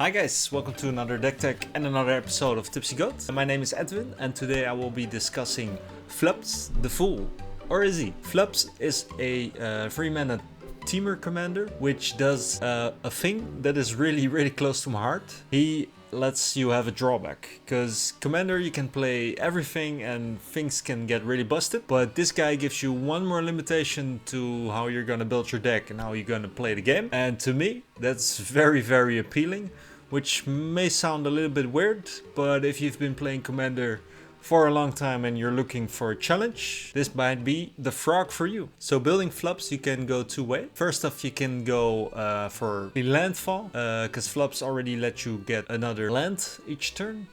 Hi guys, welcome to another deck tech and another episode of Tipsy Goat. My name is Edwin and today I will be discussing Flubs the Fool. Or is he? Flubs is a 3-mana teamer commander which does a thing that is really close to my heart. He lets you have a drawback, because commander you can play everything and things can get really busted, but this guy gives you one more limitation to how you're gonna build your deck and how you're gonna play the game, and to me that's very appealing, which may sound a little bit weird, but if you've been playing commander for a long time and you're looking for a challenge, this might be the frog for you. So building Flubs you can go two ways. First off, you can go for the landfall, because Flubs already let you get another land each turn.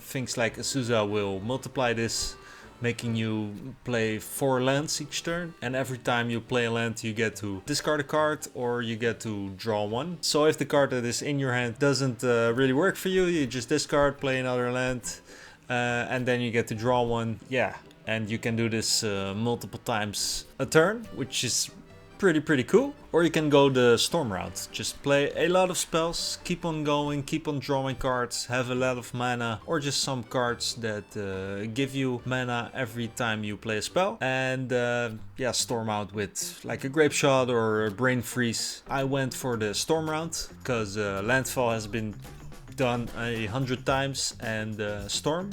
Things like Azusa will multiply this, making you play 4 lands each turn, and every time you play a land you get to discard a card or you get to draw one. So if the card that is in your hand doesn't really work for you, you just discard, play another land, and then you get to draw one. Yeah, and you can do this multiple times a turn, which is pretty cool. Or you can go the storm route, just play a lot of spells, keep on going, keep on drawing cards, have a lot of mana, or just some cards that give you mana every time you play a spell, and yeah, storm out with like a grape shot or a brain freeze. I went for the storm route because landfall has been done 100 times, and storm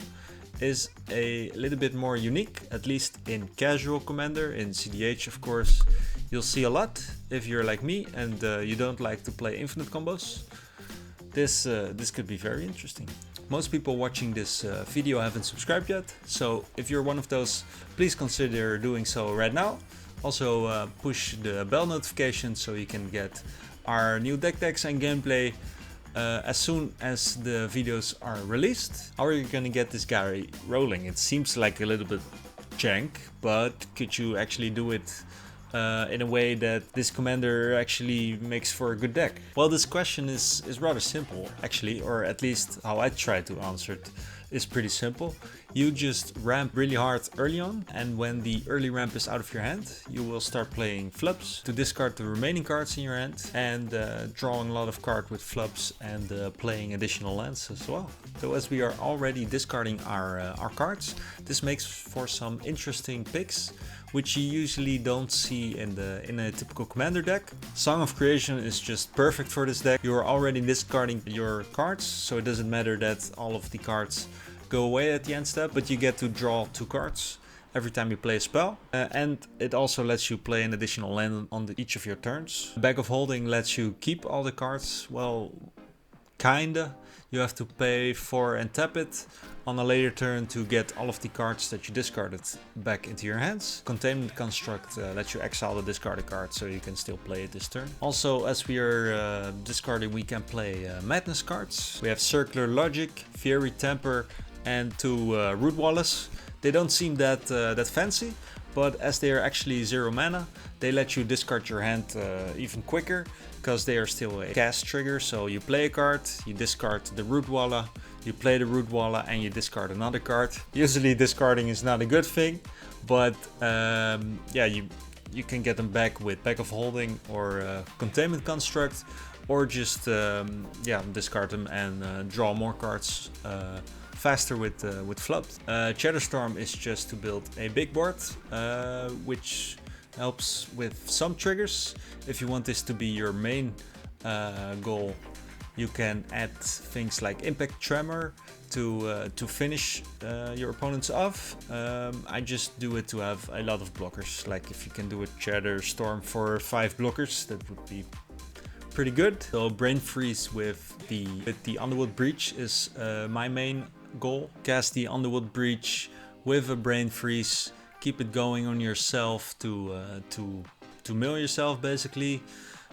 is a little bit more unique, at least in casual commander. In CDH of course you'll see a lot if you're like me and you don't like to play infinite combos. This could be very interesting. Most people watching this video haven't subscribed yet, so if you're one of those, please consider doing so right now. Also push the bell notification so you can get our new deck decks and gameplay as soon as the videos are released. How are you gonna get this guy rolling? It seems like a little bit jank, but could you actually do it in a way that this commander actually makes for a good deck? Well, this question is rather simple actually, or at least how I try to answer it is pretty simple. You just ramp really hard early on, and when the early ramp is out of your hand, you will start playing Flubs to discard the remaining cards in your hand, and drawing a lot of cards with Flubs and playing additional lands as well. So as we are already discarding our cards, this makes for some interesting picks, which you usually don't see in a typical commander deck. Song of Creation is just perfect for this deck. You are already discarding your cards, so it doesn't matter that all of the cards go away at the end step, but you get to draw 2 cards every time you play a spell, and it also lets you play an additional land on each of your turns. Bag of Holding lets you keep all the cards. Well, kinda. You have to pay for and tap it on a later turn to get all of the cards that you discarded back into your hands. Containment Construct lets you exile the discarded card so you can still play it this turn. Also, as we are discarding, we can play Madness cards. We have Circular Logic, Fiery Temper, and 2 Root Wallis. They don't seem that fancy, but as they are actually 0 mana, they let you discard your hand even quicker, because they are still a cast trigger. So you play a card, you discard the Root Walla, you play the Root Walla, and you discard another card. Usually discarding is not a good thing, but yeah, you can get them back with Bag of Holding or Containment Construct, or just yeah, discard them and draw more cards faster with Flubs. Chatterstorm is just to build a big board, which helps with some triggers. If you want this to be your main goal, you can add things like Impact Tremor to finish your opponents off. I just do it to have a lot of blockers. Like if you can do a Chatterstorm for 5 blockers, that would be pretty good. So Brain Freeze with the Underwood Breach is my main goal. Cast the Underwood Breach with a Brain Freeze, keep it going on yourself to mill yourself basically.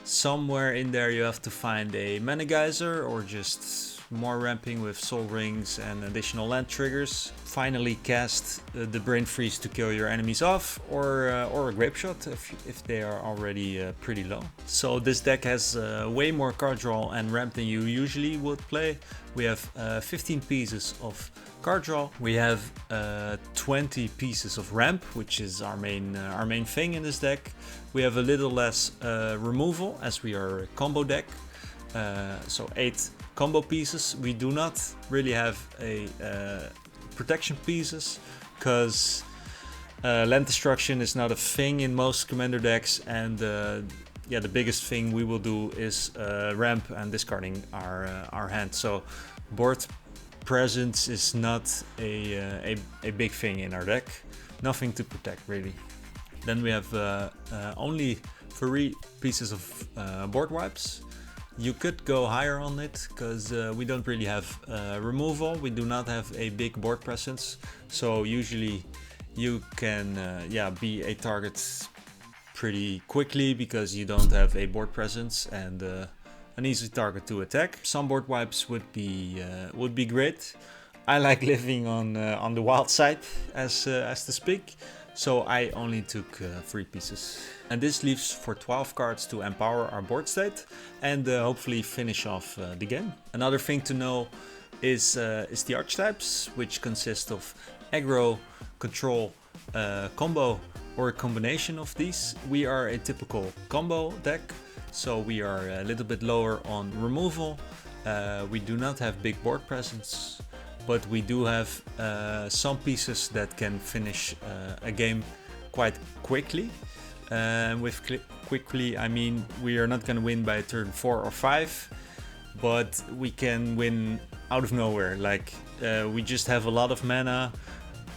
Somewhere in there you have to find a Mana Geyser or just more ramping with Soul Rings and additional land triggers. Finally cast the Brain Freeze to kill your enemies off, or a Grape Shot if they are already pretty low. So this deck has way more card draw and ramp than you usually would play. We have 15 pieces of card draw. We have 20 pieces of ramp, which is our main thing in this deck. We have a little less removal as we are a combo deck. So 8 combo pieces. We do not really have a protection pieces, because land destruction is not a thing in most commander decks, and yeah, the biggest thing we will do is ramp and discarding our hand. So board presence is not a big thing in our deck. Nothing to protect really. Then we have only 3 pieces of board wipes. You could go higher on it, because we don't really have removal. We do not have a big board presence, so usually you can yeah, be a target pretty quickly because you don't have a board presence and an easy target to attack. Some board wipes would be great. I like living on the wild side, as to speak, so I only took 3 pieces. And this leaves for 12 cards to empower our board state and hopefully finish off the game. Another thing to know is the archetypes, which consist of aggro, control, combo, or a combination of these. We are a typical combo deck, so we are a little bit lower on removal. We do not have big board presence, but we do have some pieces that can finish a game quite quickly. With quickly, I mean we are not going to win by turn 4 or 5, but we can win out of nowhere. Like we just have a lot of mana,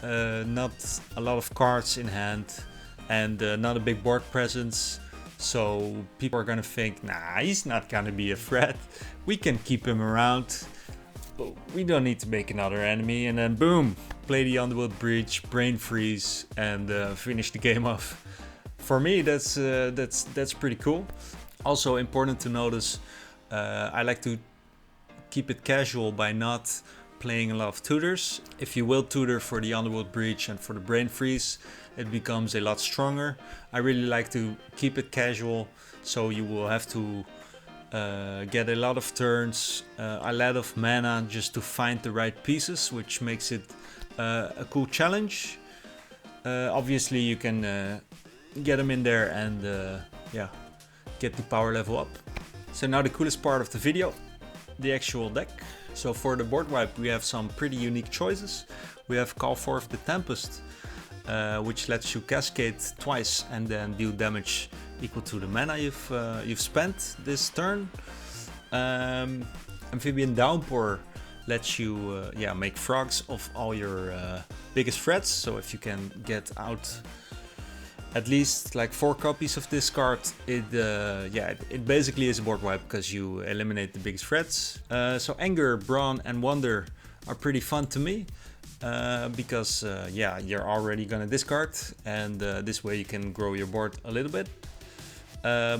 not a lot of cards in hand, and not a big board presence. So people are gonna think, nah, he's not gonna be a threat. We can keep him around. We don't need to make another enemy, and then boom, play the Underworld Breach, brain freeze, and finish the game off. For me, that's pretty cool. Also important to notice, I like to keep it casual by not playing a lot of tutors. If you will tutor for the Underworld Breach and for the brain freeze, it becomes a lot stronger. I really like to keep it casual, so you will have to get a lot of turns, a lot of mana just to find the right pieces, which makes it a cool challenge. Obviously you can get them in there and yeah, get the power level up. So now the coolest part of the video, the actual deck. So for the board wipe we have some pretty unique choices. We have Call Forth the Tempest, which lets you cascade twice and then deal damage equal to the mana you've spent this turn. Amphibian Downpour lets you yeah, make frogs of all your biggest threats. So if you can get out at least like 4 copies of this card, yeah, it basically is a board wipe because you eliminate the biggest threats. So Anger, Brawn and Wonder are pretty fun to me, because yeah, you're already gonna discard, and this way you can grow your board a little bit.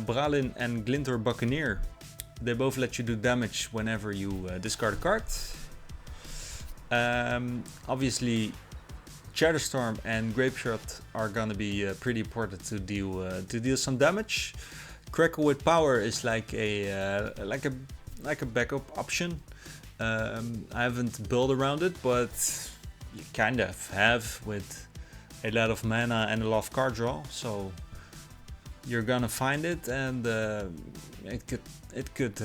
Bralin and Glintor Buccaneer, they both let you do damage whenever you discard a card. Obviously Shatterstorm and Grapeshot are gonna be pretty important to deal some damage. Crackle with Power is like a backup option. I haven't built around it, but you kind of have with a lot of mana and a lot of card draw. So you're gonna find it, and it could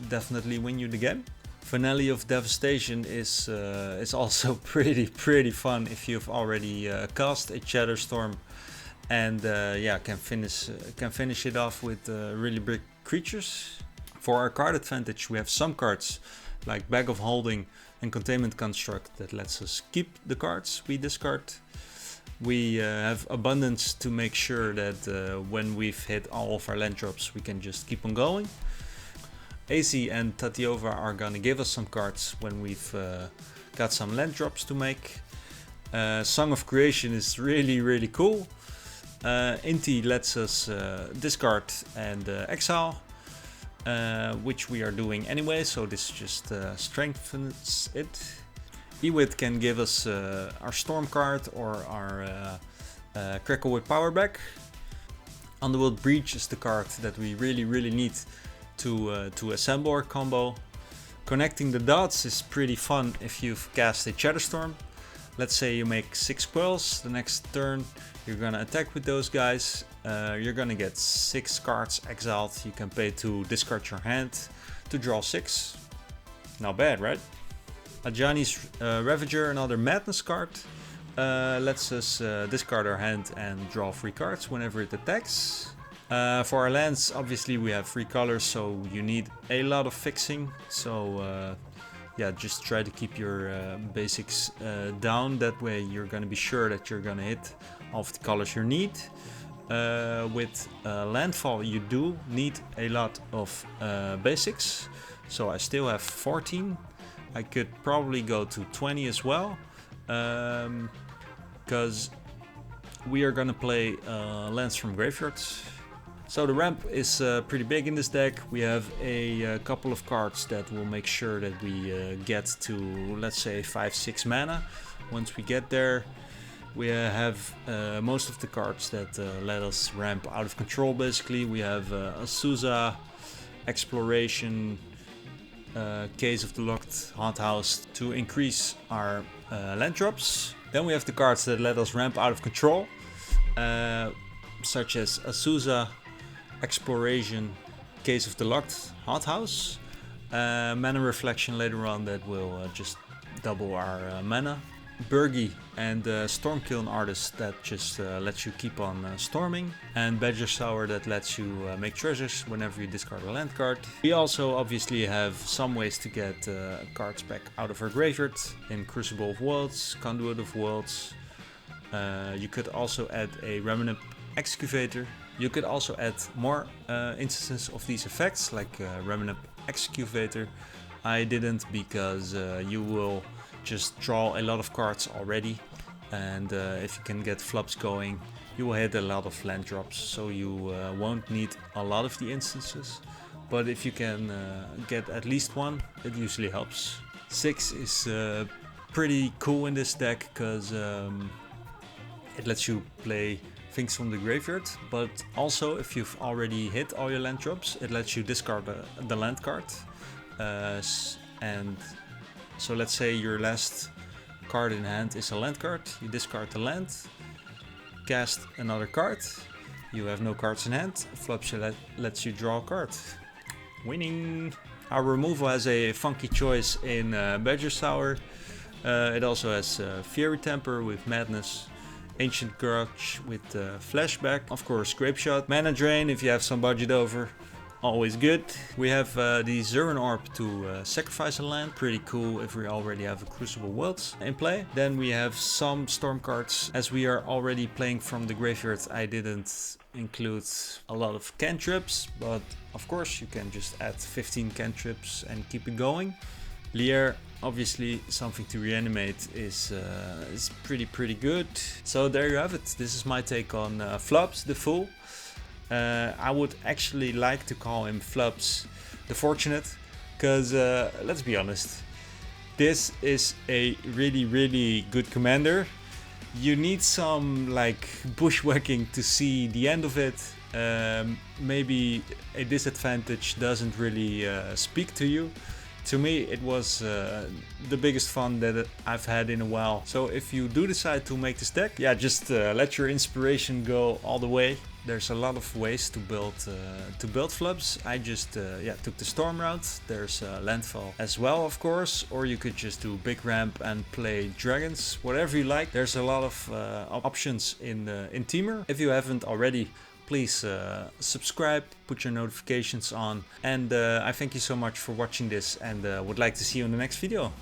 definitely win you the game. Finale of Devastation is also pretty fun if you've already cast a Shatterstorm, and yeah, can finish it off with really big creatures. For our card advantage, we have some cards like Bag of Holding and Containment Construct that lets us keep the cards we discard. We have Abundance to make sure that when we've hit all of our land drops, we can just keep on going. Az and Tatiova are gonna give us some cards when we've got some land drops to make. Song of Creation is really cool. Inti lets us discard and exile, which we are doing anyway, so this just strengthens it. Ewit can give us our Storm card or our Crackle with Power back. Underworld Breach is the card that we really need to assemble our combo. Connecting the dots is pretty fun if you've cast a Shatterstorm. Let's say you make 6 quells, the next turn you're gonna attack with those guys. You're gonna get 6 cards exiled. You can pay to discard your hand to draw 6. Not bad, right? Ajani's Ravager, another Madness card. Lets us discard our hand and draw 3 cards whenever it attacks. For our lands, obviously we have 3 colors, so you need a lot of fixing. So yeah, just try to keep your basics down. That way you're going to be sure that you're going to hit all of the colors you need. With landfall, you do need a lot of basics. So I still have 14. I could probably go to 20 as well. Because we are going to play lands from graveyards. So the ramp is pretty big in this deck. We have a couple of cards that will make sure that we get to, let's say, 5-6 mana. Once we get there, we have most of the cards that let us ramp out of control. Basically, we have Azusa, Exploration, Case of the Locked Hothouse to increase our land drops. Then we have the cards that let us ramp out of control, such as Azusa, Exploration, Case of the Locked Hothouse, Mana Reflection later on that will just double our mana, Burgi and Stormkiln Artist that just lets you keep on storming, and Badger Sour that lets you make treasures whenever you discard a land card. We also obviously have some ways to get cards back out of our graveyard in Crucible of Worlds, Conduit of Worlds. You could also add a Remnant Excavator. You could also add more instances of these effects, like Remnant Excavator. I didn't because you will just draw a lot of cards already, and if you can get Flubs going, you will hit a lot of land drops, so you won't need a lot of the instances. But if you can get at least one, it usually helps. 6 is pretty cool in this deck because it lets you play things from the graveyard, but also if you've already hit all your land drops, it lets you discard the land card. And so let's say your last card in hand is a land card, you discard the land, cast another card, you have no cards in hand, Flubs lets you draw a card. Winning! Our removal has a funky choice in Badger Sour. It also has Fury Temper with Madness, Ancient Grudge with Flashback, of course Grapeshot, Mana Drain if you have some budget over, always good. We have the Zurin Orb to sacrifice a land, pretty cool if we already have a Crucible Worlds in play. Then we have some Storm cards. As we are already playing from the graveyard, I didn't include a lot of cantrips, but of course you can just add 15 cantrips and keep it going. Lier, obviously something to reanimate is pretty good. So there you have it. This is my take on Flubs the Fool. I would actually like to call him Flubs the Fortunate, because let's be honest, this is a really good commander. You need some like bushwhacking to see the end of it. Maybe a disadvantage doesn't really speak to you. To me, it was the biggest fun that I've had in a while. So if you do decide to make this deck, yeah, just let your inspiration go all the way. There's a lot of ways to build Flubs. I just took the Storm route. There's Landfall as well, of course, or you could just do Big Ramp and play Dragons, whatever you like. There's a lot of options in Temur. If you haven't already, please subscribe, put your notifications on, and I thank you so much for watching this, and would like to see you in the next video.